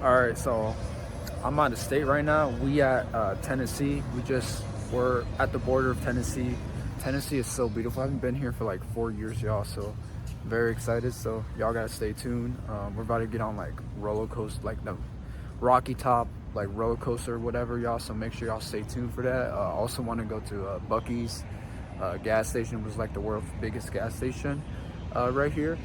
All right, so I'm out of state right now. We at Tennessee. We're at the border of Tennessee. Tennessee is so beautiful. I haven't been here for like 4 years, y'all. So very excited. So y'all gotta stay tuned. We're about to get on like roller coaster, like the Rocky Top, like roller coaster or whatever, y'all. So make sure y'all stay tuned for that. Also want to go to Bucky's gas station. Was like the world's biggest gas station right here.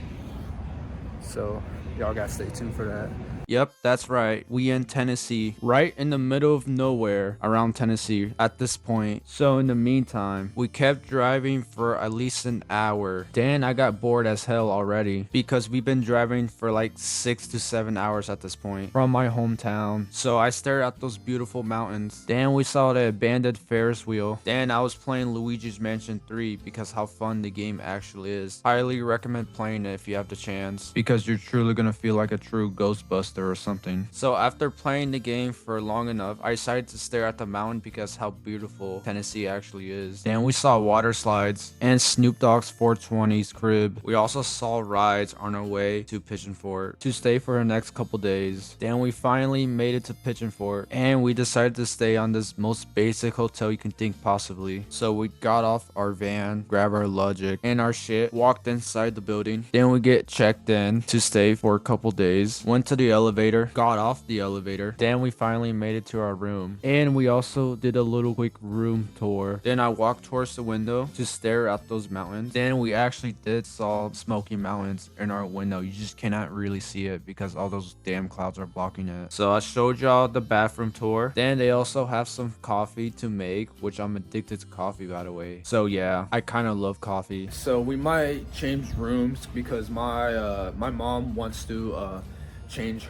So y'all gotta stay tuned for that. Yep, that's right. We in Tennessee, right in the middle of nowhere around Tennessee at this point. So in the meantime, we kept driving for at least an hour. Then I got bored as hell already because we've been driving for like 6 to 7 hours at this point from my hometown. So I stared at those beautiful mountains. Then we saw the abandoned Ferris wheel. Then I was playing Luigi's Mansion 3 because how fun the game actually is. Highly recommend playing it if you have the chance because you're truly gonna feel like a true Ghostbuster or something. So after playing the game for long enough, I decided to stare at the mountain because how beautiful Tennessee actually is. Then we saw water slides and Snoop Dogg's 420's crib. We also saw rides on our way to Pigeon Fort to stay for the next couple days. Then we finally made it to Pigeon Fort and we decided to stay on this most basic hotel you can think possibly. So we got off our van, grabbed our luggage and our shit, walked inside the building. Then we get checked in to stay for a couple days. Went to the elevator, got off the elevator. Then we finally made it to our room. And we also did a little quick room tour. Then I walked towards the window to stare at those mountains. Then we actually did saw Smoky Mountains in our window. You just cannot really see it because all those damn clouds are blocking it. So I showed y'all the bathroom tour. Then they also have some coffee to make, which I'm addicted to coffee by the way. So yeah, I kind of love coffee. So we might change rooms because my mom wants to change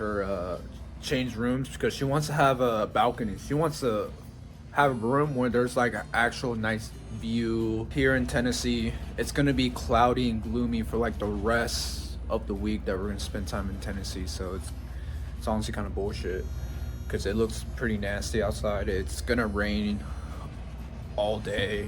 rooms because she wants to have a balcony. She wants to have a room where there's like an actual nice view. Here in Tennessee, it's gonna be cloudy and gloomy for like the rest of the week that we're gonna spend time in Tennessee. So it's honestly kind of bullshit because it looks pretty nasty outside. It's gonna rain all day,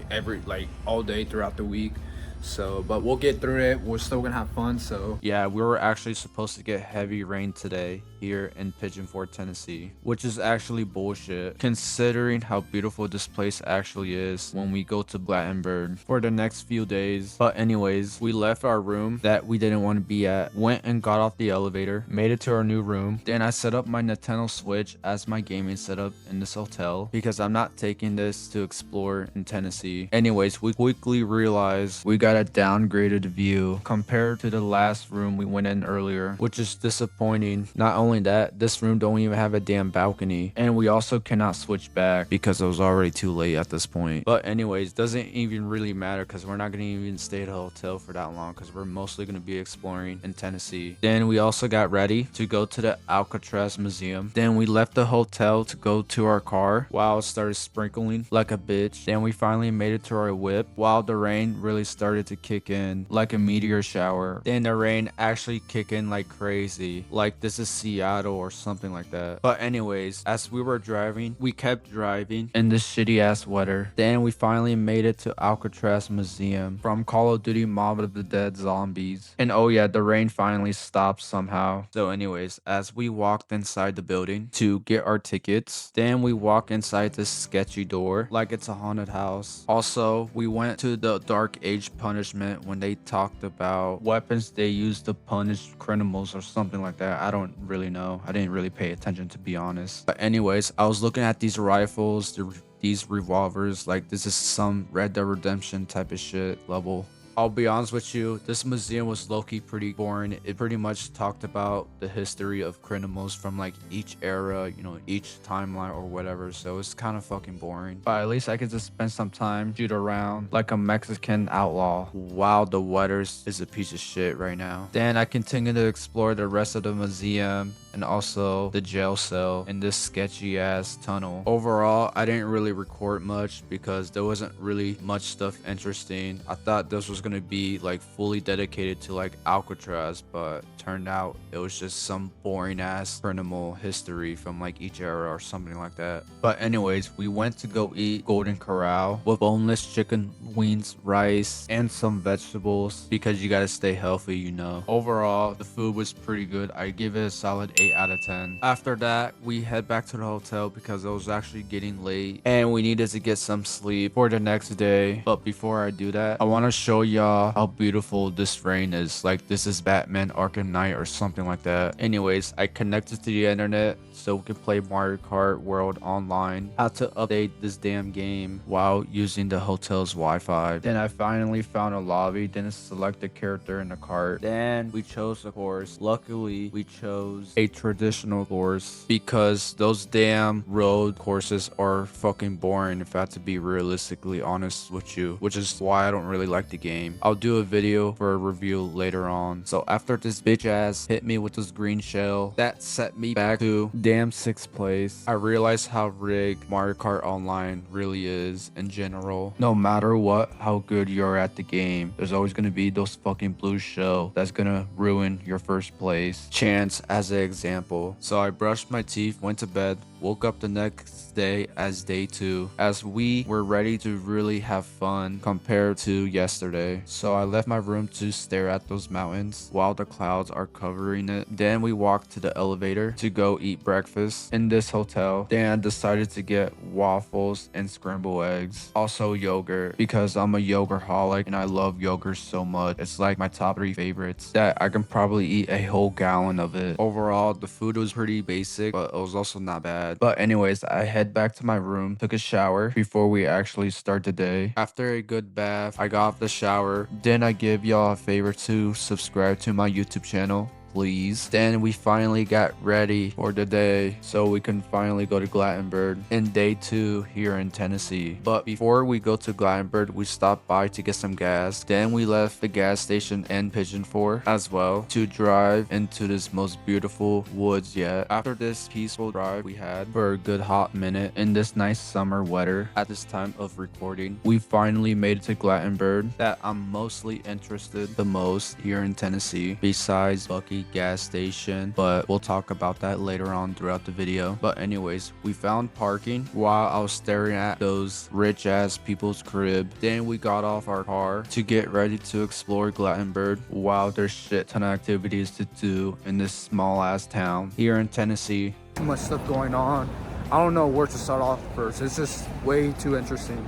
all day throughout the week. So, but we'll get through it. We're still gonna have fun. So, yeah, we were actually supposed to get heavy rain today here in Pigeon Forge, Tennessee, which is actually bullshit considering how beautiful this place actually is when we go to Gatlinburg for the next few days. But anyways, we left our room that we didn't want to be at, went and got off the elevator, made it to our new room. Then I set up my Nintendo Switch as my gaming setup in this hotel because I'm not taking this to explore in Tennessee. Anyways, we quickly realized we got a downgraded view compared to the last room we went in earlier, which is disappointing. Not only that, this room don't even have a damn balcony, and we also cannot switch back because it was already too late at this point. But anyways, doesn't even really matter because we're not gonna even stay at a hotel for that long because we're mostly gonna be exploring in Tennessee. Then we also got ready to go to the Alcatraz Museum. Then we left the hotel to go to our car while it started sprinkling like a bitch. Then we finally made it to our whip while the rain really started to kick in like a meteor shower. Then the rain actually kicked in like crazy, like this is Seattle or something like that. But anyways, as we were driving, we kept driving in this shitty ass weather. Then we finally made it to Alcatraz Museum from Call of Duty Mob of the Dead Zombies. And oh yeah, the rain finally stopped somehow. So anyways, as we walked inside the building to get our tickets, then we walk inside this sketchy door like it's a haunted house. Also, we went to the Dark Age punishment when they talked about weapons they use to punish criminals or something like that. I don't really know. I didn't really pay attention to be honest. But anyways, I was looking at these rifles, these revolvers, like this is some Red Dead Redemption type of shit level. I'll be honest with you, this museum was low-key pretty boring. It pretty much talked about the history of criminals from like each era, you know, each timeline or whatever. So it's kind of fucking boring. But at least I could just spend some time, shoot around like a Mexican outlaw. Wow, the weather is a piece of shit right now. Then I continued to explore the rest of the museum and also the jail cell in this sketchy ass tunnel. Overall, I didn't really record much because there wasn't really much stuff interesting. I thought this was gonna be like fully dedicated to like Alcatraz, but turned out it was just some boring ass criminal history from like each era or something like that. But anyways, we went to go eat Golden Corral with boneless chicken wings, rice, and some vegetables because you gotta stay healthy, you know. Overall, the food was pretty good. I give it a solid 8 out of 10. After that, we head back to the hotel because it was actually getting late and we needed to get some sleep for the next day. But before I do that, I want to show y'all how beautiful this rain is. Like, this is Batman Arkham Knight or something like that. Anyways, I connected to the internet so we can play Mario Kart World online. How to update this damn game while using the hotel's Wi-Fi. Then I finally found a lobby, then select the character in the cart. Then we chose a course. Luckily, we chose a traditional course because those damn road courses are fucking boring, if I have to be realistically honest with you, which is why I don't really like the game. I'll do a video for a review later on. So after this bitch ass hit me with this green shell that set me back to damn 6th place, I realized how rigged Mario Kart Online really is in general. No matter what, how good you're at the game, there's always gonna be those fucking blue shell that's gonna ruin your first place chance as an example. So I brushed my teeth, went to bed, woke up the next day as day 2, as we were ready to really have fun compared to yesterday. So I left my room to stare at those mountains while the clouds are covering it. Then we walked to the elevator to go eat breakfast in this hotel. Then I decided to get waffles and scrambled eggs, also yogurt, because I'm a yogurtaholic and I love yogurt so much. It's like my top 3 favorites that I can probably eat a whole gallon of it. Overall, the food was pretty basic, but it was also not bad. But anyways, I head back to my room, took a shower before we actually start the day. After a good bath, I got off the shower. Then I give y'all a favor to subscribe to my YouTube channel, please. Then we finally got ready for the day so we can finally go to Gatlinburg in day 2 here in Tennessee. But before we go to Gatlinburg, we stopped by to get some gas. Then we left the gas station in Pigeon Forge as well to drive into this most beautiful woods yet. After this peaceful drive we had for a good hot minute in this nice summer weather at this time of recording, we finally made it to Gatlinburg, that I'm mostly interested the most here in Tennessee besides Bucky gas station, but we'll talk about that later on throughout the video. But anyways, we found parking while I was staring at those rich ass people's crib. Then we got off our car to get ready to explore Gatlinburg. Wow, there's shit ton of activities to do in this small ass town here in Tennessee. Too much stuff going on. I don't know where to start off first. It's just way too interesting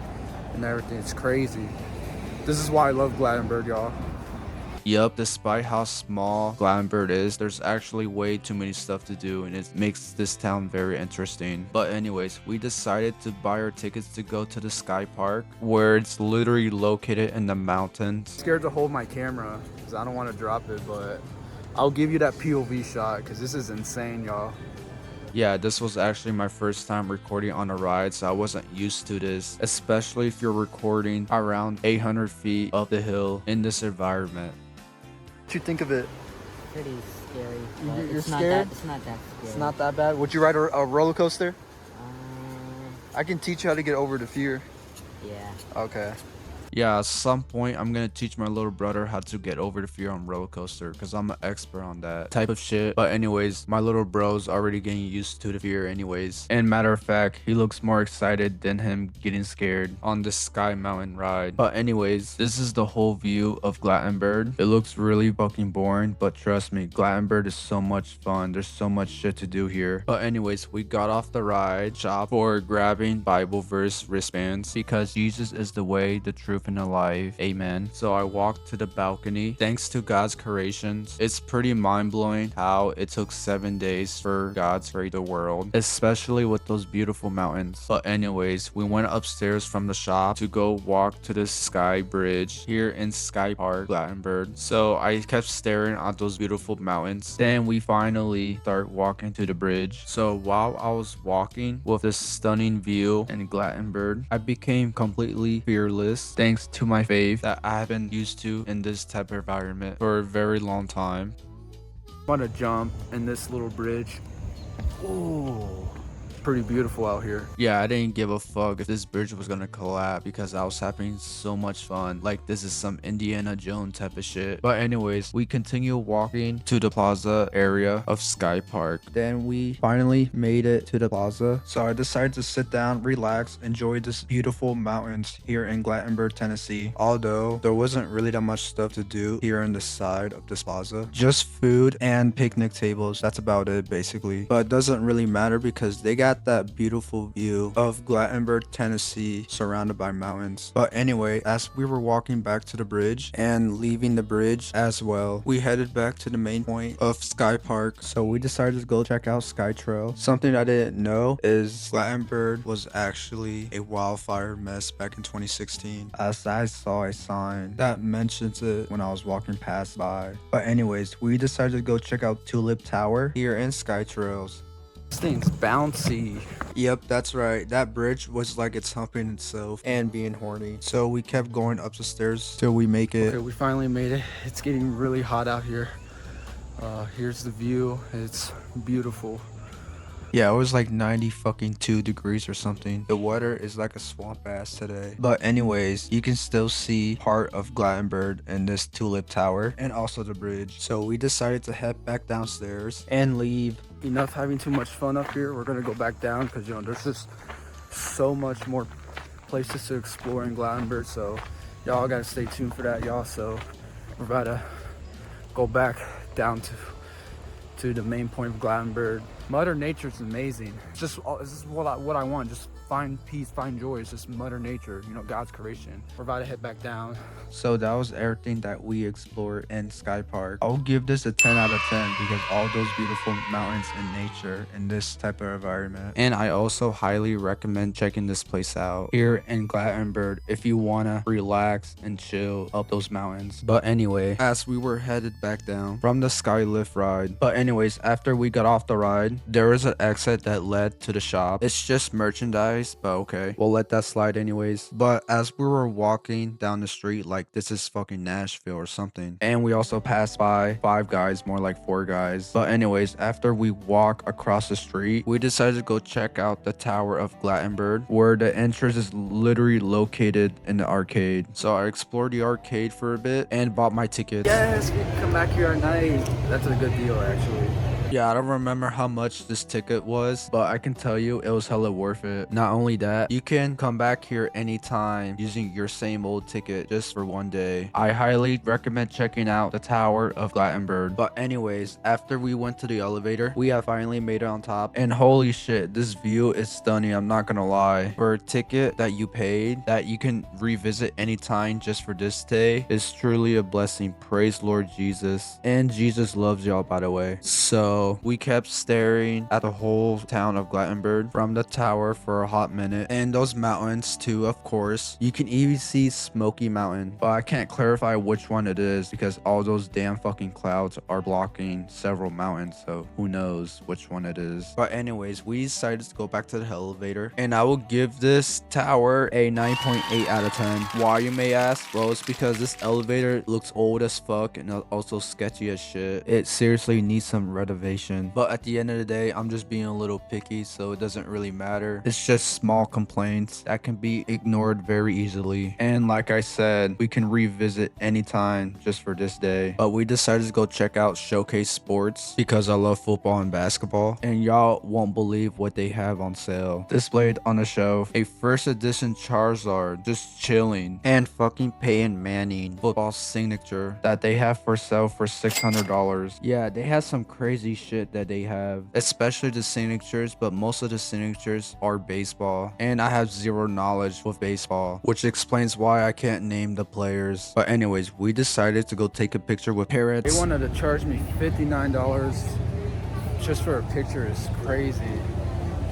and everything. It's crazy. This is why I love Gatlinburg, y'all. Yup, despite how small Gatlinburg is, there's actually way too many stuff to do and it makes this town very interesting. But anyways, we decided to buy our tickets to go to the Sky Park, where it's literally located in the mountains. I'm scared to hold my camera because I don't want to drop it, but I'll give you that POV shot because this is insane, y'all. Yeah, this was actually my first time recording on a ride, so I wasn't used to this, especially if you're recording around 800 feet up the hill in this environment. What you think of it? Pretty scary. But You're it's not scared? that. It's not that scary. It's not that bad. Would you ride a roller coaster? Um, I can teach you how to get over the fear. yeah. Okay. Yeah, at some point I'm gonna teach my little brother how to get over the fear on roller coaster because I'm an expert on that type of shit. But anyways, my little bro's already getting used to the fear anyways. And matter of fact, he looks more excited than him getting scared on this Sky Mountain ride. But anyways, this is the whole view of Gatlinburg. It looks really fucking boring, but trust me, Gatlinburg is so much fun. There's so much shit to do here. But anyways, we got off the ride shop for grabbing Bible verse wristbands because Jesus is the way, the truth, and the life. Amen. So I walked to the balcony. Thanks to God's creations, it's pretty mind-blowing how it took 7 days for God to create the world, especially with those beautiful mountains. But anyways, we went upstairs from the shop to go walk to the Sky Bridge here in Sky Park, Gatlinburg. So I kept staring at those beautiful mountains. Then we finally start walking to the bridge. So while I was walking with this stunning view in Gatlinburg, I became completely fearless thanks to my faith that I have been used to in this type of environment for a very long time. I want to jump in this little bridge. Ooh. pretty beautiful out here. Yeah, I didn't give a fuck if this bridge was gonna collapse because I was having so much fun. Like, this is some Indiana Jones type of shit. But anyways, we continue walking to the plaza area of Sky Park. Then we finally made it to the plaza. So I decided to sit down, relax, enjoy this beautiful mountains here in Gatlinburg, Tennessee. Although there wasn't really that much stuff to do here on the side of this plaza. Just food and picnic tables. That's about it basically. But it doesn't really matter because they got that beautiful view of Gatlinburg, Tennessee, surrounded by mountains. But anyway, as we were walking back to the bridge and leaving the bridge as well, we headed back to the main point of Sky Park. So we decided to go check out Sky Trail. Something I didn't know is Gatlinburg was actually a wildfire mess back in 2016, as I saw a sign that mentions it when I was walking past by. But anyways, we decided to go check out Tulip Tower here in Sky Trails. This thing's bouncy. Yep, that's right. That bridge was like it's humping itself and being horny. So we kept going up the stairs till we make it. Okay, we finally made it. It's getting really hot out here. Here's the view. It's beautiful. Yeah, it was like 90 fucking 2 degrees or something. The weather is like a swamp ass today. But anyways, you can still see part of Gatlinburg in this Tulip Tower and also the bridge. So we decided to head back downstairs and leave. Enough having too much fun up here. We're gonna go back down because, you know, there's just so much more places to explore in Gatlinburg. So y'all gotta stay tuned for that, y'all. So we're about to go back down to the main point of Gatlinburg. Mother Nature's amazing. This is what I want. Just find peace, find joy. It's just Mother Nature, you know, God's creation. We're about to head back down. So that was everything that we explored in Sky Park. I'll give this a 10 out of 10 because all those beautiful mountains and nature in this type of environment. And I also highly recommend checking this place out here in Gatlinburg if you want to relax and chill up those mountains. But anyway, as we were headed back down from the Skylift ride. But anyways, after we got off the ride, there was an exit that led to the shop. It's just merchandise, but okay, we'll let that slide anyways. But as we were walking down the street, like this is fucking Nashville or something, and we also passed by Five Guys, more like Four Guys. But anyways, after we walk across the street, we decided to go check out the Tower of Gatlinburg, where the entrance is literally located in the arcade. So I explored the arcade for a bit and bought my tickets. Yes, we can come back here at night. That's a good deal, actually. Yeah, I don't remember how much this ticket was, but I can tell you it was hella worth it. Not only that, you can come back here anytime using your same old ticket just for one day. I highly recommend checking out the Tower of Gatlinburg. But anyways, after we went to the elevator, we have finally made it on top. And holy shit, this view is stunning, I'm not gonna lie. For a ticket that you paid, that you can revisit anytime just for this day, is truly a blessing. Praise Lord Jesus. And Jesus loves y'all, by the way. So we kept staring at the whole town of Gatlinburg from the tower for a hot minute, and those mountains too, of course. You can even see Smoky Mountain, but I can't clarify which one it is because all those damn fucking clouds are blocking several mountains, so who knows which one it is. But anyways, we decided to go back to the elevator, and I will give this tower a 9.8 out of 10. Why, you may ask? Well, it's because this elevator looks old as fuck and also sketchy as shit. It seriously needs some renovation. But at the end of the day, I'm just being a little picky, so it doesn't really matter. It's just small complaints that can be ignored very easily. And like I said, we can revisit anytime just for this day. But we decided to go check out Showcase Sports because I love football and basketball, and y'all won't believe what they have on sale. Displayed on the shelf, a first edition Charizard just chilling, and fucking Peyton Manning football signature that they have for sale for $600. Yeah, they have some crazy shit that they have, especially the signatures, but most of the signatures are baseball, and I have zero knowledge with baseball, which explains why I can't name the players. But anyways, we decided to go take a picture with parrots. They wanted to charge me $59 just for a picture is crazy.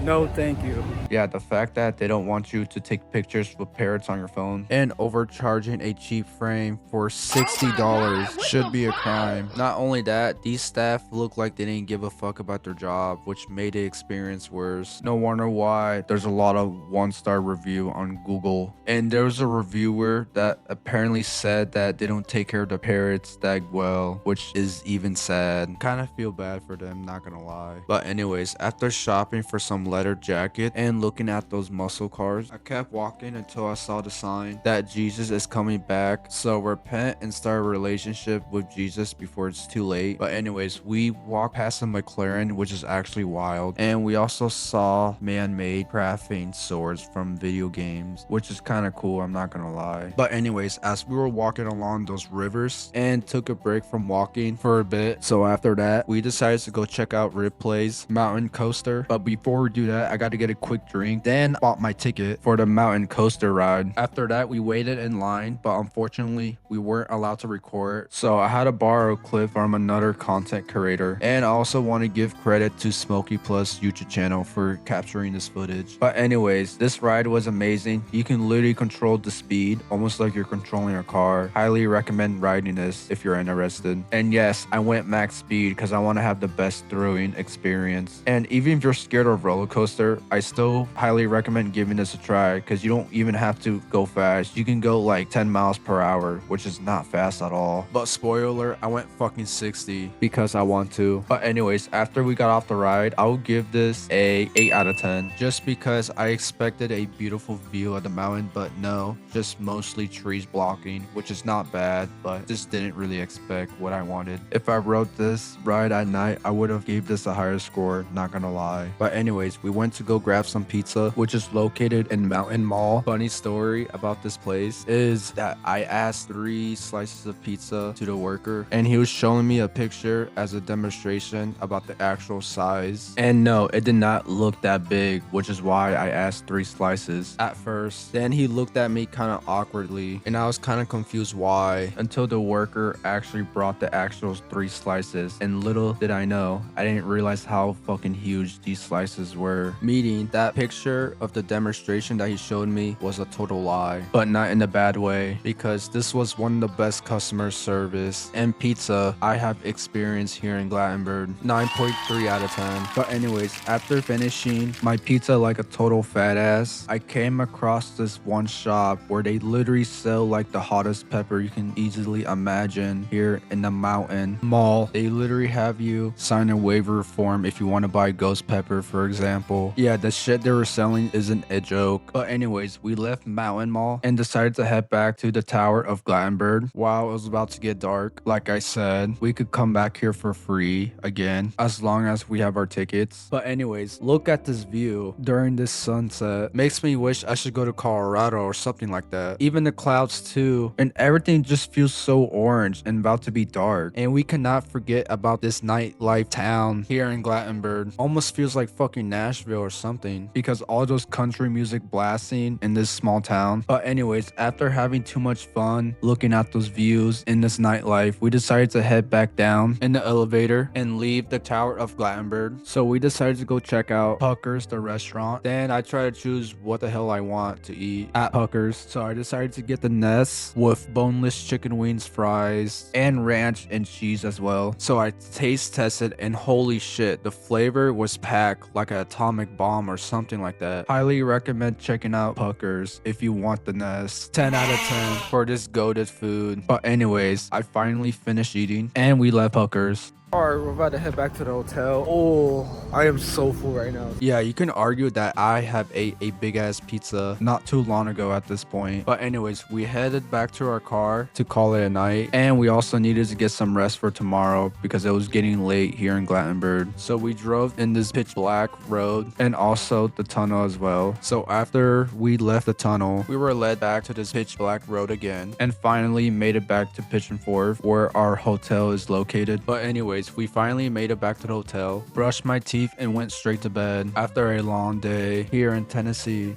No, thank you. Yeah, the fact that they don't want you to take pictures with parrots on your phone and overcharging a cheap frame for $60 should be a crime. Not only that, these staff look like they didn't give a fuck about their job, which made the experience worse. No wonder why there's a lot of one-star review on Google. And there was a reviewer that apparently said that they don't take care of the parrots that well, which is even sad. Kind of feel bad for them, not gonna lie. But anyways, after shopping for some leather jacket and looking at those muscle cars. I kept walking until I saw the sign that Jesus is coming back. So repent and start a relationship with Jesus before it's too late. But anyways, we walked past a McLaren, which is actually wild. And we also saw man-made crafting swords from video games, which is kind of cool, I'm not gonna lie. But anyways, as we were walking along those rivers and took a break from walking for a bit, so after that we decided to go check out Ripley's mountain coaster. But before we do that, I got to get a quick drink, then bought my ticket for the mountain coaster ride. After that, we waited in line, but unfortunately we weren't allowed to record, so I had to borrow a clip from another content creator. And I also want to give credit to Smokey Plus YouTube channel for capturing this footage. But anyways, this ride was amazing. You can literally control the speed almost like you're controlling a car. Highly recommend riding this if you're interested. And yes, I went max speed because I want to have the best thrilling experience. And even if you're scared of roller coaster, I still highly recommend giving this a try because you don't even have to go fast. You can go like 10 miles per hour, which is not fast at all. But spoiler alert, I went fucking 60 because I want to. But anyways, after we got off the ride, I will give this a 8 out of 10 just because I expected a beautiful view of the mountain, but no, just mostly trees blocking, which is not bad, but just didn't really expect what I wanted. If I rode this ride at night, I would have gave this a higher score, not gonna lie. But anyways, we went to go grab some pizza, which is located in Mountain Mall. Funny story about this place is that I asked 3 slices of pizza to the worker, and he was showing me a picture as a demonstration about the actual size. And no, it did not look that big, which is why I asked 3 slices at first. Then he looked at me kind of awkwardly, and I was kind of confused why, until the worker actually brought the actual 3 slices. And little did I know, I didn't realize how fucking huge these slices were. Meaning that picture of the demonstration that he showed me was a total lie, but not in a bad way, because this was one of the best customer service and pizza I have experienced here in Gatlinburg. 9.3 out of 10. But anyways, after finishing my pizza like a total fat ass, I came across this one shop where they literally sell like the hottest pepper you can easily imagine here in the Mountain Mall. They literally have you sign a waiver form if you want to buy ghost pepper, for example. Yeah, the shit they were selling isn't a joke. But anyways, we left Mountain Mall and decided to head back to the Tower of Gatlinburg. While it was about to get dark, like I said, we could come back here for free again as long as we have our tickets. But anyways, look at this view during this sunset. Makes me wish I should go to Colorado or something like that. Even the clouds too, and everything just feels so orange and about to be dark. And we cannot forget about this nightlife town here in Gatlinburg. Almost feels like fucking Nashville or something because all those country music blasting in this small town. But anyways, after having too much fun looking at those views in this nightlife, we decided to head back down in the elevator and leave the Tower of Gatlinburg. So we decided to go check out Pucker's, the restaurant. Then I tried to choose what the hell I want to eat at Pucker's. So I decided to get the Nest with boneless chicken wings, fries, and ranch and cheese as well. So I taste tested and holy shit, the flavor was packed like an atomic bomb or something like that. Highly recommend checking out Pucker's if you want the Nest. 10 out of 10 for this goated food. But anyways, I finally finished eating and we left Pucker's. Alright, we're about to head back to the hotel. Oh, I am so full right now. Yeah, you can argue that I have ate a big ass pizza not too long ago at this point. But anyways, we headed back to our car to call it a night. And we also needed to get some rest for tomorrow because it was getting late here in Gatlinburg. So we drove in this pitch black road and also the tunnel as well. So after we left the tunnel, we were led back to this pitch black road again and finally made it back to Pitch and Forth where our hotel is located. But anyways, we finally made it back to the hotel, brushed my teeth, and went straight to bed after a long day here in Tennessee.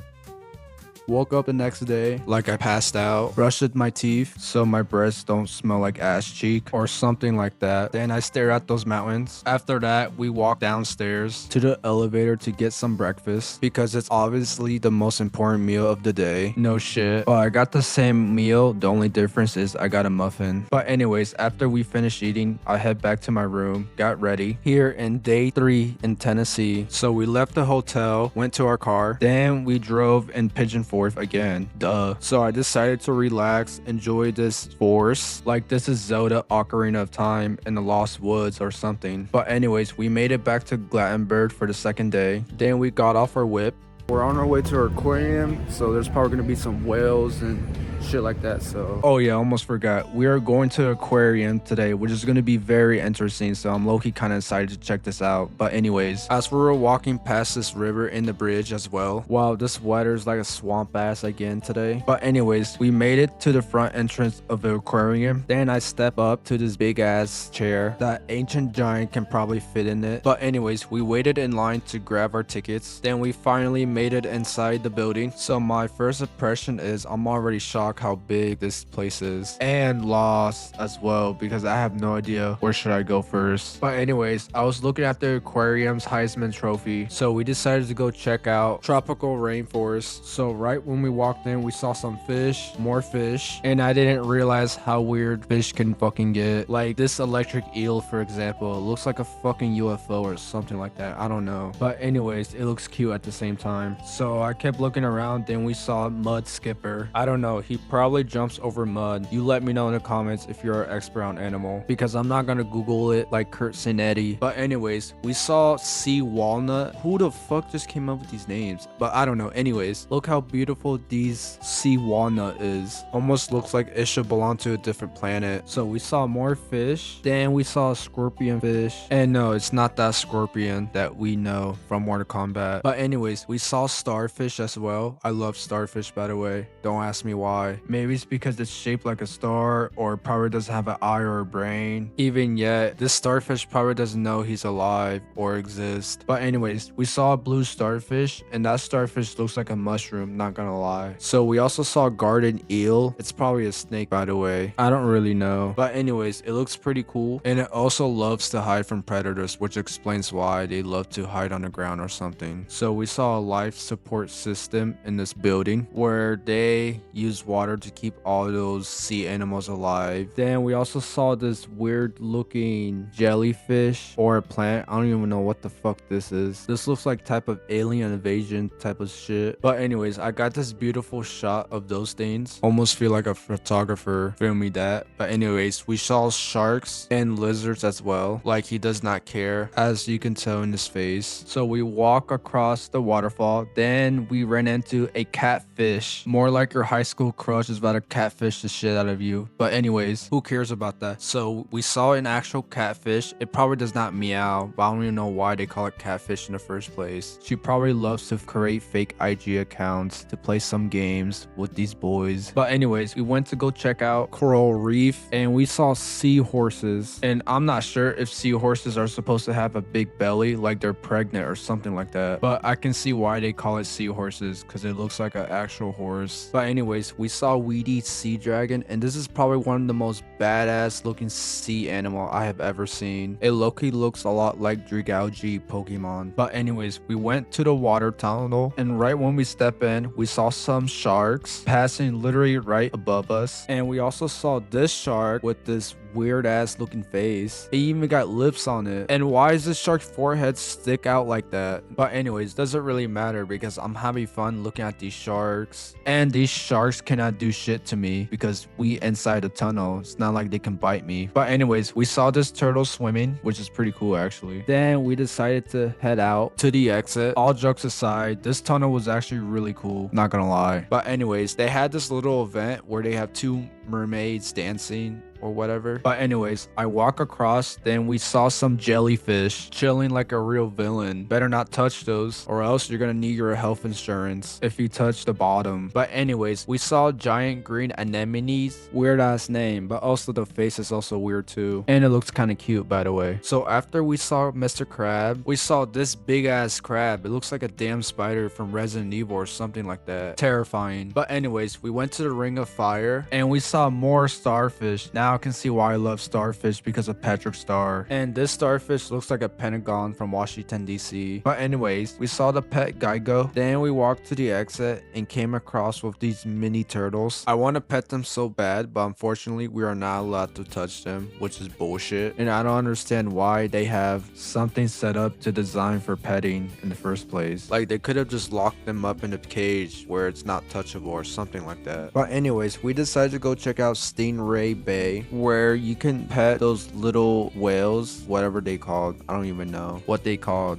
Woke up the next day like I passed out, brushed my teeth so my breasts don't smell like ass cheek or something like that. Then I stare at those mountains. After that, we walked downstairs to the elevator to get some breakfast because it's obviously the most important meal of the day. No shit. But I got the same meal. The only difference is I got a muffin. But anyways, after we finished eating, I head back to my room, got ready here in day 3 in Tennessee. So we left the hotel, went to our car, then we drove in Pigeon Forge forth again. Duh. So I decided to relax, enjoy this forest. Like this is Zelda Ocarina of Time in the Lost Woods or something. But anyways, we made it back to Gatlinburg for the second day. Then we got off our whip. We're on our way to our aquarium, so there's probably gonna be some whales and shit like that. So oh yeah, almost forgot, we are going to aquarium today, which is going to be very interesting, so I'm low-key kind of excited to check this out. But anyways, as we were walking past this river in the bridge as well, wow, this weather is like a swamp ass again today. But anyways, we made it to the front entrance of the aquarium. Then I step up to this big ass chair that ancient giant can probably fit in it. But anyways, we waited in line to grab our tickets. Then we finally made it inside the building. So my first impression is I'm already shocked how big this place is, and lost as well because I have no idea where should I go first. But anyways, I was looking at the aquarium's Heisman Trophy, so we decided to go check out tropical rainforest. So right when we walked in, we saw some fish, more fish, and I didn't realize how weird fish can fucking get. Like this electric eel, for example, it looks like a fucking UFO or something like that. I don't know, but anyways, it looks cute at the same time. So I kept looking around, then we saw a mud skipper. I don't know, he probably jumps over mud. You let me know in the comments if you're an expert on animal, because I'm not gonna Google it like Kurt Sinetti. But anyways, we saw sea walnut. Who the fuck just came up with these names? But I don't know. Anyways, look how beautiful these sea walnut is. Almost looks like it should belong to a different planet. So we saw more fish. Then we saw a scorpion fish. And no, it's not that scorpion that we know from Mortal Kombat. But anyways, we saw starfish as well. I love starfish, by the way. Don't ask me why. Maybe it's because it's shaped like a star, or probably doesn't have an eye or a brain. Even yet, this starfish probably doesn't know he's alive or exists. But anyways, we saw a blue starfish, and that starfish looks like a mushroom, not gonna lie. So we also saw a garden eel. It's probably a snake, by the way. I don't really know. But anyways, it looks pretty cool. And it also loves to hide from predators, which explains why they love to hide on the ground or something. So we saw a life support system in this building where they use water to keep all those sea animals alive. Then we also saw this weird looking jellyfish or a plant. I don't even know what the fuck this is. This looks like type of alien invasion type of shit. But anyways, I got this beautiful shot of those things. Almost feel like a photographer filmed me that. But anyways, we saw sharks and lizards as well. Like he does not care, as you can tell in his face. So we walk across the waterfall. Then we ran into a catfish. More like your high school crush is about to catfish the shit out of you. But anyways, who cares about that? So we saw an actual catfish. It probably does not meow, but I don't even know why they call it catfish in the first place. She probably loves to create fake IG accounts to play some games with these boys. But anyways, we went to go check out coral reef, and we saw seahorses. And I'm not sure if seahorses are supposed to have a big belly, like they're pregnant or something like that. But I can see why they call it seahorses, because it looks like an actual horse. But anyways, we saw weedy sea dragon, and this is probably one of the most badass looking sea animal I have ever seen. It low-key looks a lot like Dragalge Pokemon. But anyways, we went to the water tunnel, and right when we step in, we saw some sharks passing literally right above us. And we also saw this shark with this weird ass looking face. It even got lips on it. And why is this shark's forehead stick out like that? But anyways, doesn't really matter because I'm having fun looking at these sharks. And these sharks cannot do shit to me because we inside the tunnel. It's not like they can bite me. But anyways, we saw this turtle swimming, which is pretty cool actually. Then we decided to head out to the exit. All jokes aside, this tunnel was actually really cool, not gonna lie. But anyways, they had this little event where they have two mermaids dancing or whatever. But anyways, I walk across, then we saw some jellyfish chilling like a real villain. Better not touch those, or else you're gonna need your health insurance if you touch the bottom. But anyways, we saw giant green anemones. Weird ass name, but also the face is also weird too. And it looks kind of cute, by the way. So after we saw Mr. Crab, we saw this big ass crab. It looks like a damn spider from Resident Evil or something like that. Terrifying. But anyways, we went to the ring of fire, and we saw more starfish. Now now I can see why I love starfish because of Patrick Star. And this starfish looks like a pentagon from Washington, D.C. But anyways, we saw the pet Geigo. Then we walked to the exit and came across with these mini turtles. I want to pet them so bad, but unfortunately we are not allowed to touch them, which is bullshit. And I don't understand why they have something set up to design for petting in the first place. Like they could have just locked them up in a cage where it's not touchable or something like that. But anyways, we decided to go check out Stingray Bay, where you can pet those little whales, whatever they called. I don't even know what they called.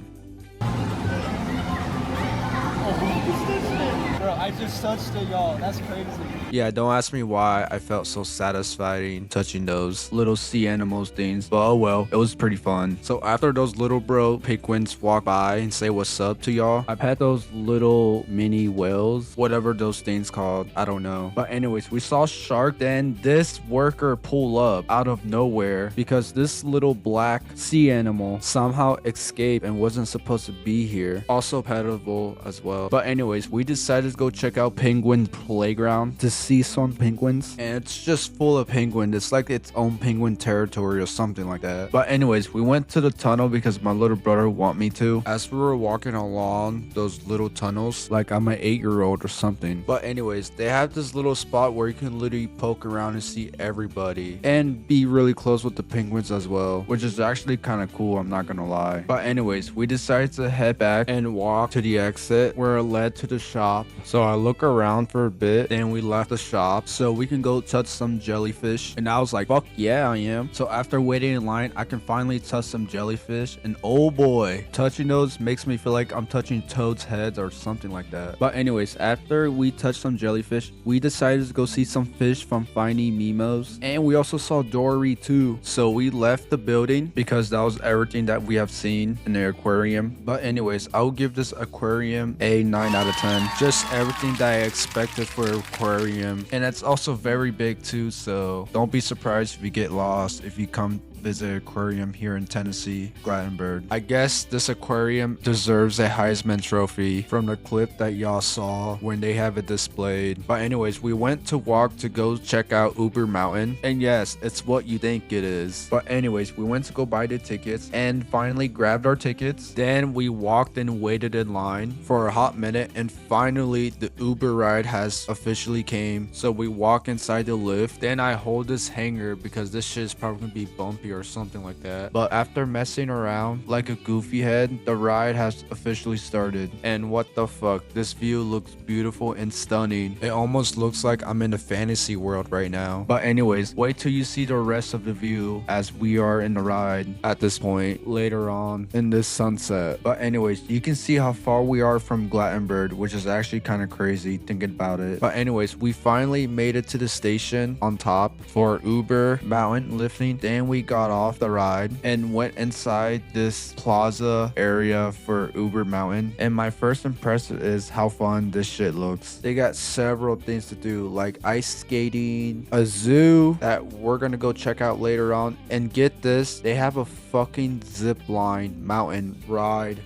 Bro, I just touched it, y'all. That's crazy. Yeah, don't ask me why I felt so satisfying touching those little sea animals things, but oh well, it was pretty fun. So after those little bro penguins walk by and say what's up to y'all, I've had those little mini whales, whatever those things called, I don't know. But anyways, we saw shark, then this worker pull up out of nowhere because this little black sea animal somehow escaped and wasn't supposed to be here. Also petable as well. But anyways, we decided to go check out Penguin Playground to see some penguins, and it's just full of penguins. It's like its own penguin territory or something like that. But anyways, we went to the tunnel because my little brother want me to. As we were walking along those little tunnels, like I'm an 8-year-old or something. But anyways, they have this little spot where you can literally poke around and see everybody and be really close with the penguins as well, which is actually kind of cool, I'm not gonna lie. But anyways, we decided to head back and walk to the exit where it led to the shop. So I look around for a bit, then we left the shop so we can go touch some jellyfish, and I was like, fuck yeah, I am. So after waiting in line, I can finally touch some jellyfish, and oh boy, touching those makes me feel like I'm touching toads' heads or something like that. But anyways, after we touched some jellyfish, we decided to go see some fish from Finding Nemos, and we also saw Dory too. So we left the building because that was everything that we have seen in the aquarium. But anyways, I'll give this aquarium a 9 out of 10. Just everything that I expected for an aquarium, and it's also very big too, so don't be surprised if you get lost if you come visit aquarium here in Tennessee, Gatlinburg. I guess this aquarium deserves a Heisman Trophy from the clip that y'all saw when they have it displayed. But anyways, we went to walk to go check out Uber Mountain, and yes, it's what you think it is. But anyways, we went to go buy the tickets and finally grabbed our tickets. Then we walked and waited in line for a hot minute, and finally the Uber ride has officially came. So we walk inside the lift, then I hold this hanger because this shit is probably gonna be bumpy or something like that. But after messing around like a goofy head, the ride has officially started. And what the fuck, this view looks beautiful and stunning. It almost looks like I'm in a fantasy world right now. But anyways, wait till you see the rest of the view as we are in the ride at this point later on in this sunset. But anyways, you can see how far we are from Gatlinburg, which is actually kind of crazy thinking about it. But anyways, we finally made it to the station on top for Uber Mountain lifting. Then we got off the ride and went inside this plaza area for Uber Mountain, and my first impression is how fun this shit looks. They got several things to do, like ice skating, a zoo that we're gonna go check out later on, and get this, they have a fucking zip line mountain ride.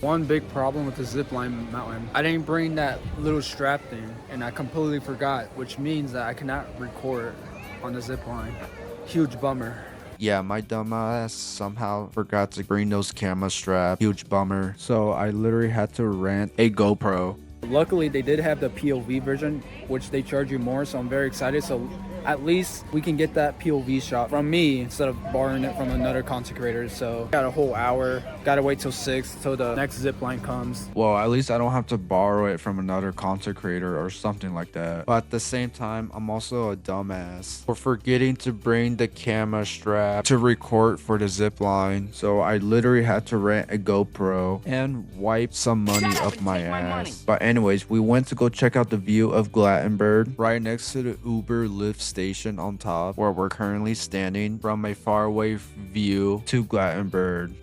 One big problem with the zipline mountain, I didn't bring that little strap thing, and I completely forgot, which means that I cannot record on the zipline. Huge bummer. Yeah, my dumbass somehow forgot to bring those camera straps. Huge bummer. So I literally had to rent a GoPro. Luckily, they did have the POV version, which they charge you more, so I'm very excited. So at least we can get that POV shot from me instead of borrowing it from another content creator. So got a whole hour, gotta wait till 6 till the next zip line comes. Well, at least I don't have to borrow it from another content creator or something like that. But at the same time, I'm also a dumbass for forgetting to bring the camera strap to record for the zip line. So I literally had to rent a GoPro and wipe some money up my ass. But anyways, we went to go check out the view of Gatlinburg right next to the Uber Lyft station on top, where we're currently standing from a faraway view to Gatlinburg.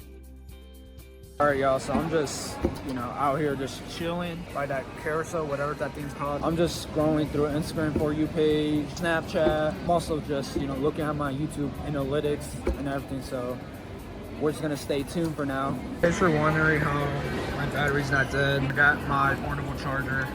Alright y'all, so I'm just, out here just chilling by that carousel, whatever that thing's called. I'm just scrolling through Instagram For You page, Snapchat. I'm also just, looking at my YouTube analytics and everything, so we're just gonna stay tuned for now. Thanks for wondering how my battery's not dead. I got my portable charger.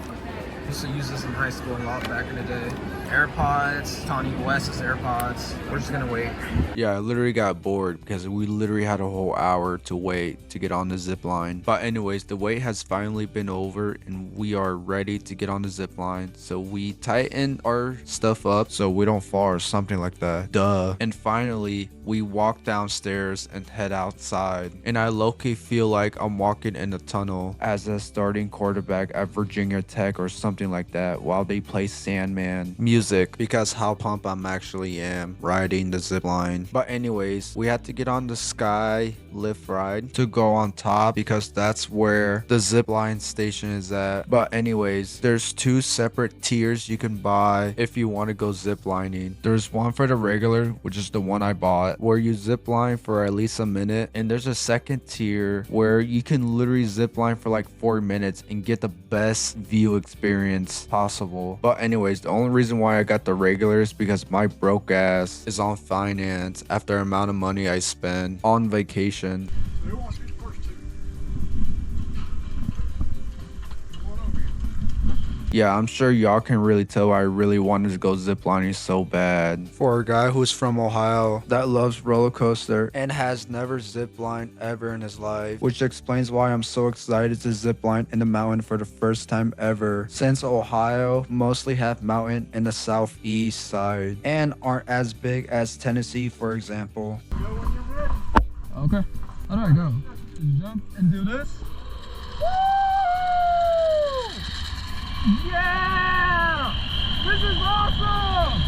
Used to use this in high school a lot back in the day. AirPods, Kanye West's AirPods. We're just gonna wait. Yeah, I literally got bored because we literally had a whole hour to wait to get on the zip line. But anyways, the wait has finally been over and we are ready to get on the zip line. So we tighten our stuff up so we don't fall or something like that. Duh. And finally, we walk downstairs and head outside. And I low-key feel like I'm walking in a tunnel as a starting quarterback at Virginia Tech or something like that while they play Sandman music, because how pumped I'm actually am riding the zip line. But anyways, we had to get on the sky lift ride to go on top because that's where the zip line station is at. But anyways, there's two separate tiers you can buy if you want to go zip lining. There's one for the regular, which is the one I bought, where you zip line for at least a minute, and there's a second tier where you can literally zip line for like 4 minutes and get the best view experience possible. But anyways, the only reason why I got the regular is because my broke ass is on finance after the amount of money I spend on vacation. Yeah, I'm sure y'all can really tell I really wanted to go ziplining so bad. For a guy who's from Ohio that loves roller coaster and has never ziplined ever in his life, which explains why I'm so excited to zipline in the mountain for the first time ever, since Ohio mostly have mountain in the southeast side and aren't as big as Tennessee, for example. Okay. How do I go? Just jump and do this. Yeah! This is awesome!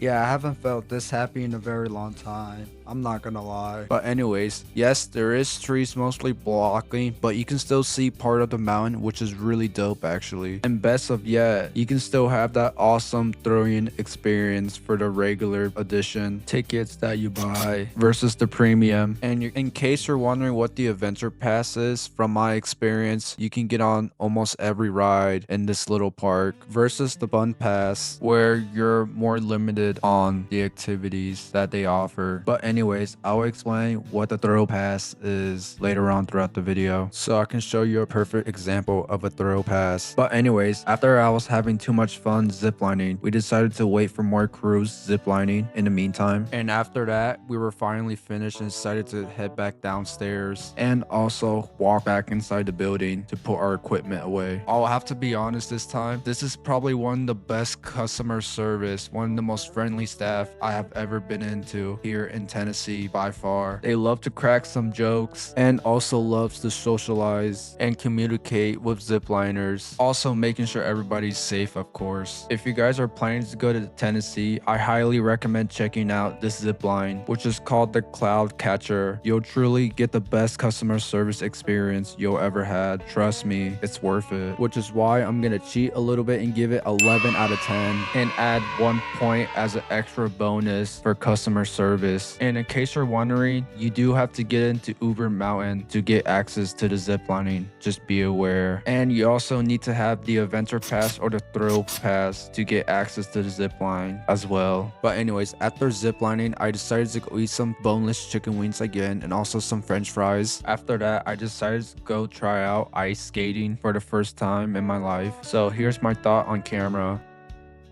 Yeah, I haven't felt this happy in a very long time. I'm not gonna lie. But anyways, yes, there is trees mostly blocking, but you can still see part of the mountain, which is really dope actually. And best of yet, you can still have that awesome throw-in experience for the regular edition tickets that you buy versus the premium. And in case you're wondering what the adventure pass is, from my experience, you can get on almost every ride in this little park versus the bun pass where you're more limited on the activities that they offer. But anyways, I'll explain what the throw pass is later on throughout the video, so I can show you a perfect example of a throw pass. But anyways, after I was having too much fun ziplining, we decided to wait for more crews ziplining in the meantime. And after that, we were finally finished and decided to head back downstairs and also walk back inside the building to put our equipment away. I'll have to be honest this time, this is probably one of the best customer service, one of the most friendly staff I have ever been into here in Tennessee by far. They love to crack some jokes and also loves to socialize and communicate with zipliners, also making sure everybody's safe, of course. If you guys are planning to go to Tennessee, I highly recommend checking out this zipline, which is called the Cloud Catcher. You'll truly get the best customer service experience you'll ever had. Trust me, it's worth it. Which is why I'm gonna cheat a little bit and give it 11 out of 10 and add 1 point as an extra bonus for customer service. And in case you're wondering, you do have to get into Uber Mountain to get access to the ziplining. Just be aware. And you also need to have the Adventure Pass or the Thrill Pass to get access to the zipline as well. But anyways, after ziplining, I decided to go eat some boneless chicken wings again and also some french fries. After that, I decided to go try out ice skating for the first time in my life. So here's my thought on camera.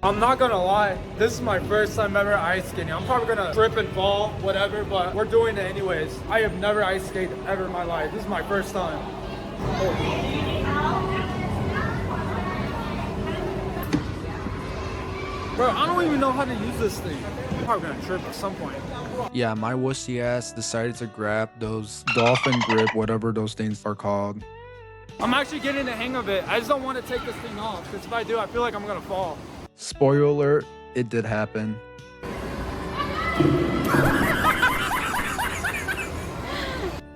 I'm not gonna lie, this is my first time ever ice skating. I'm probably gonna trip and fall, whatever, but we're doing it anyways. I have never ice skated ever in my life. This is my first time. Bro, I don't even know how to use this thing. I'm probably gonna trip at some point. Yeah, my wussy ass decided to grab those dolphin grip, whatever those things are called. I'm actually getting the hang of it. I just don't want to take this thing off, because if I do, I feel like I'm gonna fall. Spoiler alert, it did happen.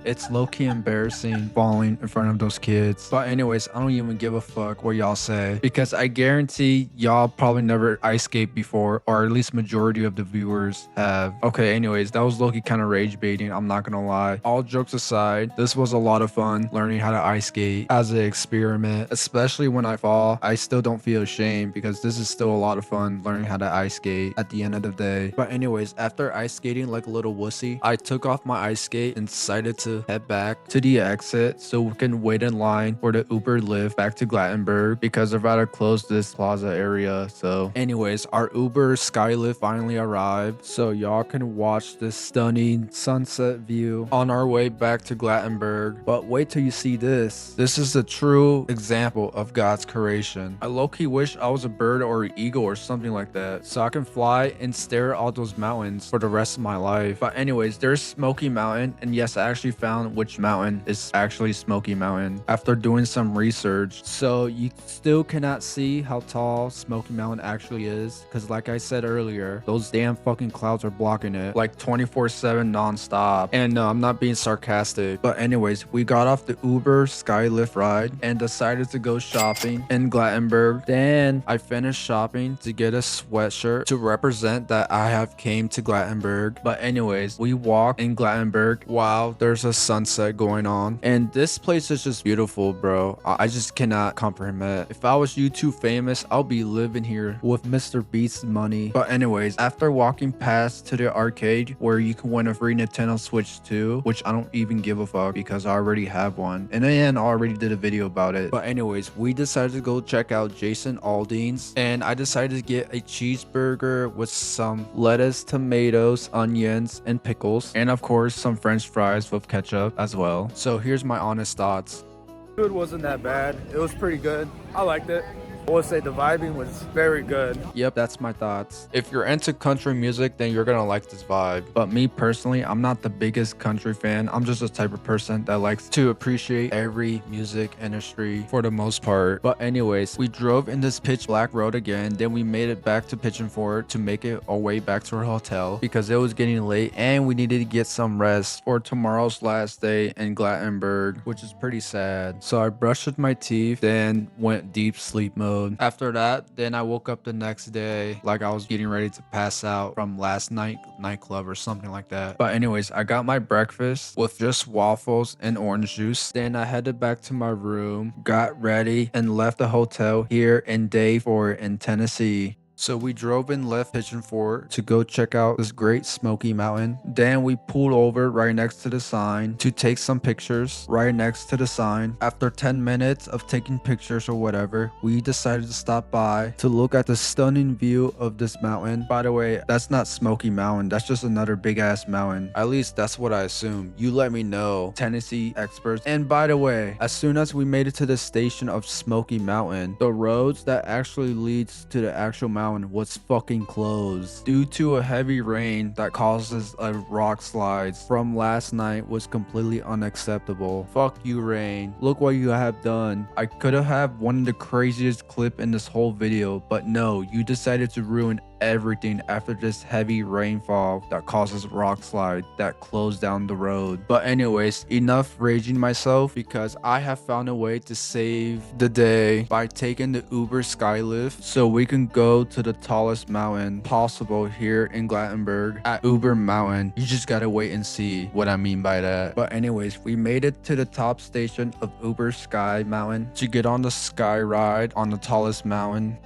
It's low-key embarrassing falling in front of those kids. But anyways, I don't even give a fuck what y'all say, because I guarantee y'all probably never ice skate before, or at least majority of the viewers have. Okay, anyways, that was low-key kind of rage baiting, I'm not gonna lie. All jokes aside, this was a lot of fun learning how to ice skate as an experiment. Especially when I fall, I still don't feel ashamed because this is still a lot of fun learning how to ice skate at the end of the day. But anyways, after ice skating like a little wussy, I took off my ice skate and decided to to head back to the exit so we can wait in line for the Uber lift back to Gatlinburg because they're about to close this plaza area. So anyways, our Uber Skylift finally arrived, so y'all can watch this stunning sunset view on our way back to Gatlinburg. But wait till you see this. This is a true example of God's creation. I low-key wish I was a bird or an eagle or something like that, so I can fly and stare at all those mountains for the rest of my life. But anyways, there's Smoky Mountain, and yes, I actually found which mountain is actually Smoky Mountain after doing some research. So you still cannot see how tall Smoky Mountain actually is, because like I said earlier, those damn fucking clouds are blocking it like 24/7 non-stop. And no, I'm not being sarcastic, but anyways, we got off the Uber Skylift ride and decided to go shopping in Gatlinburg. Then I finished shopping to get a sweatshirt to represent that I have came to Gatlinburg. But anyways, we walked in Gatlinburg while there's a sunset going on, and this place is just beautiful, bro. I just cannot comprehend it. If I was YouTube famous, I'll be living here with Mr. Beast's money. But anyways, after walking past to the arcade where you can win a free Nintendo Switch 2, which I don't even give a fuck because I already have one, and I already did a video about it. But anyways, we decided to go check out Jason Aldean's, and I decided to get a cheeseburger with some lettuce, tomatoes, onions, and pickles, and of course some french fries with ketchup as well. So here's my honest thoughts. Food wasn't that bad. It was pretty good. I liked it. I would say the vibing was very good. Yep, that's my thoughts. If you're into country music, then you're gonna like this vibe. But me personally, I'm not the biggest country fan. I'm just the type of person that likes to appreciate every music industry for the most part. But anyways, we drove in this pitch black road again. Then we made it back to Pigeon Forge to make it our way back to our hotel because it was getting late and we needed to get some rest for tomorrow's last day in Gatlinburg, which is pretty sad. So I brushed my teeth, then went deep sleep mode. After that, then I woke up the next day like I was getting ready to pass out from last night nightclub or something like that. But anyways, I got my breakfast with just waffles and orange juice. Then I headed back to my room, got ready, and left the hotel here in Day 4 in Tennessee. So we drove and left Pigeon Forge to go check out this great Smoky Mountain. Then we pulled over right next to the sign to take some pictures right next to the sign. After 10 minutes of taking pictures or whatever, we decided to stop by to look at the stunning view of this mountain. By the way, that's not Smoky Mountain. That's just another big ass mountain. At least that's what I assume. You let me know, Tennessee experts. And by the way, as soon as we made it to the station of Smoky Mountain, the roads that actually leads to the actual mountain was fucking closed due to a heavy rain that causes a rock slides from last night was completely unacceptable. Fuck you, rain. Look what you have done. I could have had one of the craziest clip in this whole video, but no, you decided to ruin everything after this heavy rainfall that causes rock slide that closed down the road. But anyways, enough raging myself because I have found a way to save the day by taking the Uber Skylift so we can go to the tallest mountain possible here in Gatlinburg at Uber Mountain. You just gotta wait and see what I mean by that. But anyways, we made it to the top station of Uber Sky Mountain to get on the sky ride on the tallest mountain.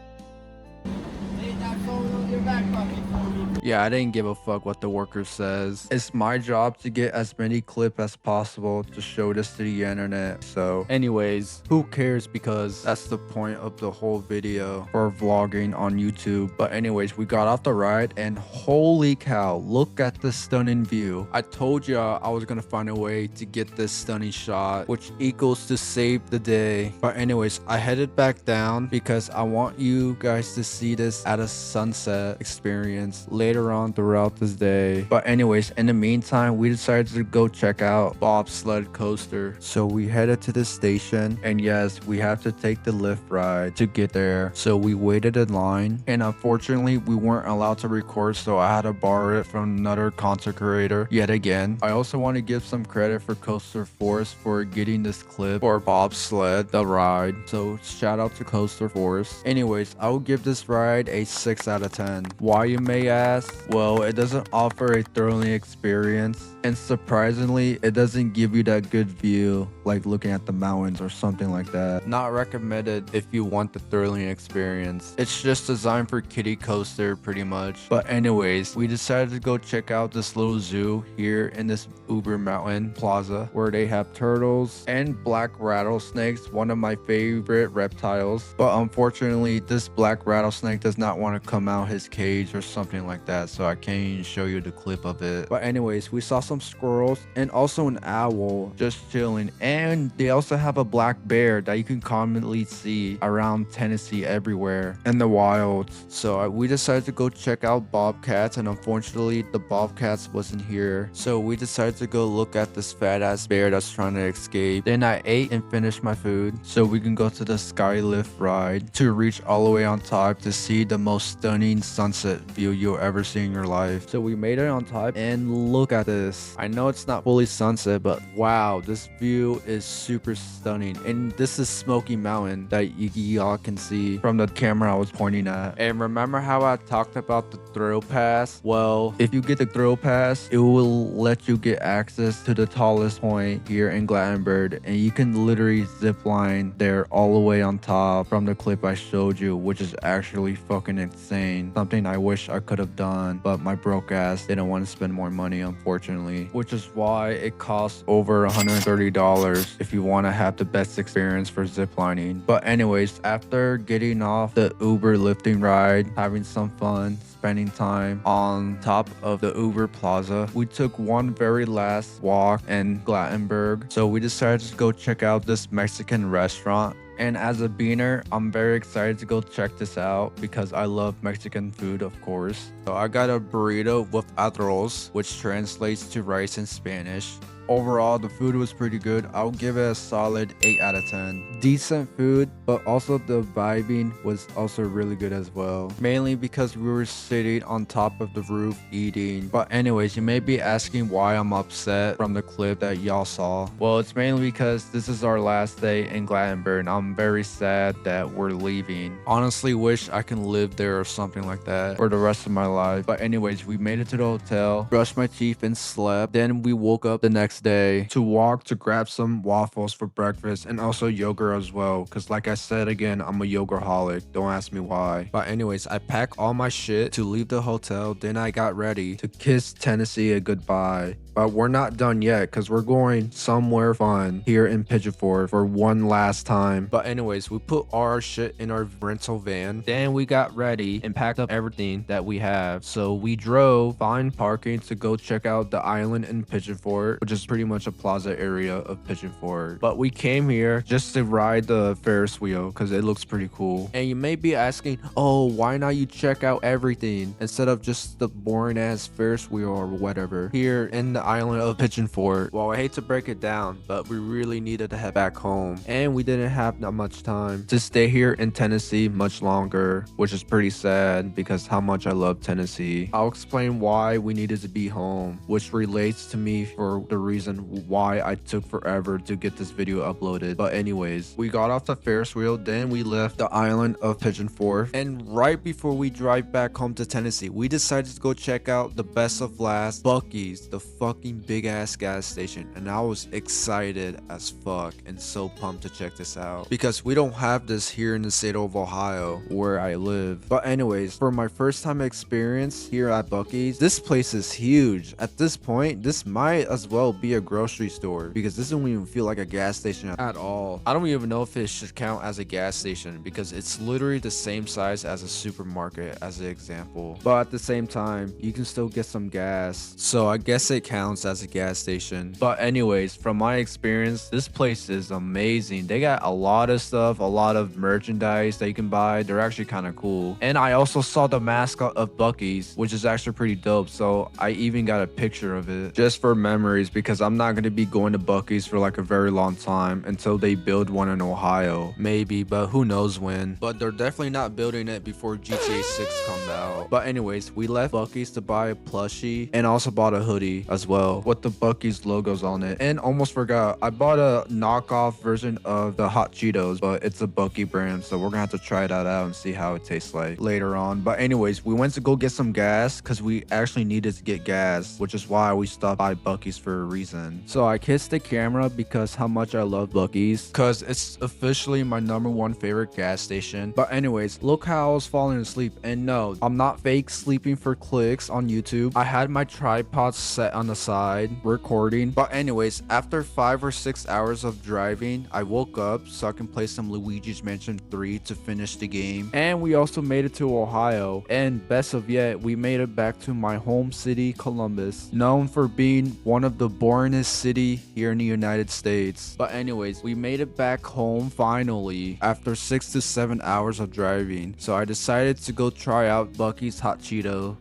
Yeah, I didn't give a fuck what the worker says. It's my job to get as many clips as possible to show this to the internet. So anyways, who cares, because that's the point of the whole video for vlogging on YouTube. But anyways, we got off the ride and holy cow, look at the stunning view. I told y'all I was gonna find a way to get this stunning shot, which equals to save the day. But anyways, I headed back down because I want you guys to see this at a sunset experience later on throughout this day. But anyways, in the meantime, we decided to go check out bobsled coaster. So we headed to the station, and yes, we have to take the lift ride to get there. So we waited in line, and unfortunately we weren't allowed to record, so I had to borrow it from another content creator yet again. I also want to give some credit for Coaster Force for getting this clip for bobsled the ride, so shout out to Coaster Force. Anyways, I will give this ride a 6 out of 10. Why, you may ask? Pass, well, it doesn't offer a thrilling experience. And surprisingly, it doesn't give you that good view, like looking at the mountains or something like that. Not recommended if you want the thrilling experience. It's just designed for kiddie coaster pretty much. But anyways, we decided to go check out this little zoo here in this Uber Mountain Plaza where they have turtles and black rattlesnakes, one of my favorite reptiles. But unfortunately, this black rattlesnake does not want to come out his cage or something like that, so I can't even show you the clip of it. But anyways, we saw some squirrels and also an owl just chilling, and they also have a black bear that you can commonly see around Tennessee everywhere in the wilds. So we decided to go check out bobcats, and unfortunately the bobcats wasn't here, so we decided to go look at this fat ass bear that's trying to escape. Then I ate and finished my food so we can go to the skylift ride to reach all the way on top to see the most stunning sunset view you'll ever see in your life. So we made it on top, and look at this. I know it's not fully sunset, but wow, this view is super stunning. And this is Smoky Mountain that y'all can see from the camera I was pointing at. And remember how I talked about the thrill pass? Well, if you get the thrill pass, it will let you get access to the tallest point here in Gatlinburg, and you can literally zip line there all the way on top from the clip I showed you, which is actually fucking insane. Something I wish I could have done, but my broke ass didn't want to spend more money, unfortunately, which is why it costs over $130 if you want to have the best experience for ziplining. But anyways, after getting off the Uber lifting ride, having some fun, spending time on top of the Uber Plaza, we took one very last walk in Gatlinburg. So we decided to go check out this Mexican restaurant. And as a beaner, I'm very excited to go check this out because I love Mexican food, of course. So I got a burrito with arroz, which translates to rice in Spanish. Overall, the food was pretty good. I'll give it a solid 8 out of 10. Decent food, but also the vibing was also really good as well. Mainly because we were sitting on top of the roof eating. But anyways, you may be asking why I'm upset from the clip that y'all saw. Well, it's mainly because this is our last day in Gatlinburg. I'm very sad that we're leaving. Honestly, wish I can live there or something like that for the rest of my life. But anyways, we made it to the hotel, brushed my teeth and slept. Then we woke up the next day to walk to grab some waffles for breakfast and also yogurt as well, because like I said again, I'm a yogurtholic. Don't ask me why. But anyways, I packed all my shit to leave the hotel. Then I got ready to kiss Tennessee a goodbye. But we're not done yet because we're going somewhere fun here in Pigeon Forge for one last time. But anyways, we put all our shit in our rental van. Then we got ready and packed up everything that we have. So we drove, find parking to go check out the island in Pigeon Forge, which is pretty much a plaza area of Pigeon Forge. But we came here just to ride the Ferris wheel because it looks pretty cool. And you may be asking, oh, why not you check out everything instead of just the boring ass Ferris wheel or whatever here in the island of Pigeon Forge? Well, I hate to break it down, but we really needed to head back home, and we didn't have that much time to stay here in Tennessee much longer, which is pretty sad because how much I love Tennessee. I'll explain why we needed to be home, which relates to me for the reason why I took forever to get this video uploaded. But anyways, we got off the Ferris wheel, then we left the island of Pigeon Forge, and right before we drive back home to Tennessee, we decided to go check out the best of last Buc-ee's, the fucking big ass gas station. And I was excited as fuck and so pumped to check this out because we don't have this here in the state of Ohio where I live. But anyways, for my first time experience here at Buc-ee's, this place is huge. At this point, this might as well be a grocery store because this doesn't even feel like a gas station at all. I don't even know if it should count as a gas station because it's literally the same size as a supermarket as an example. But at the same time, you can still get some gas, so I guess it counts as a gas station. But anyways, from my experience, this place is amazing. They got a lot of stuff, a lot of merchandise that you can buy. They're actually kind of cool. And I also saw the mascot of Buc-ee's, which is actually pretty dope, so I even got a picture of it just for memories because I'm not going to be going to Buc-ee's for like a very long time until they build one in Ohio. Maybe, but who knows when. But they're definitely not building it before GTA 6 comes out. But anyways, we left Buc-ee's to buy a plushie and also bought a hoodie as well. well with the Buc-ee's logos on it. And almost forgot, I bought a knockoff version of the hot Cheetos, but it's a Buc-ee brand, so we're gonna have to try that out and see how it tastes like later on. But anyways, we went to go get some gas because we actually needed to get gas, which is why we stopped by Buc-ee's for a reason. So I kissed the camera because how much I love Buc-ee's, because it's officially my #1 favorite gas station. But anyways, look how I was falling asleep. And no, I'm not fake sleeping for clicks on YouTube. I had my tripod set on the side recording. But anyways, after 5 or 6 hours of driving, I woke up so I can play some Luigi's Mansion 3 to finish the game. And we also made it to Ohio. And best of yet, we made it back to my home city, Columbus, known for being one of the boringest city here in the United States. But anyways, we made it back home finally after 6 to 7 hours of driving. So I decided to go try out Buc-ee's hot Cheeto.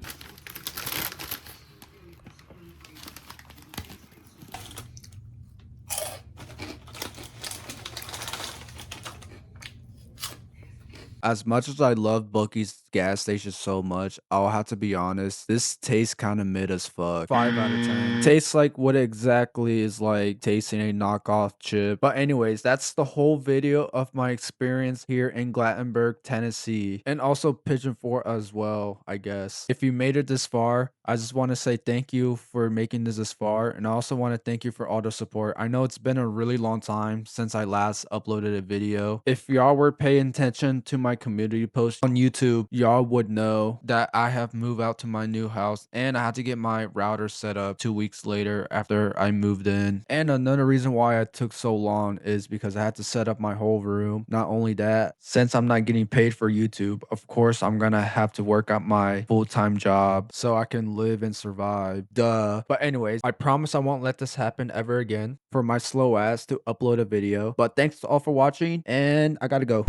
As much as I love Buc-ee's gas station so much, I'll have to be honest, this tastes kind of mid as fuck. 5 out of 10. Tastes like what it exactly is like tasting a knockoff chip. But anyways, that's the whole video of my experience here in Gatlinburg, Tennessee. And also Pigeon Forge as well, I guess. If you made it this far, I just want to say thank you for making this far. And I also want to thank you for all the support. I know it's been a really long time since I last uploaded a video. If y'all were paying attention to my community post on YouTube, y'all would know that I have moved out to my new house and I had to get my router set up 2 weeks later after I moved in. And another reason why it took so long is because I had to set up my whole room. Not only that, since I'm not getting paid for YouTube, of course I'm gonna have to work at my full-time job so I can live and survive. Duh. But anyways, I promise I won't let this happen ever again for my slow ass to upload a video. But thanks to all for watching, and I gotta go.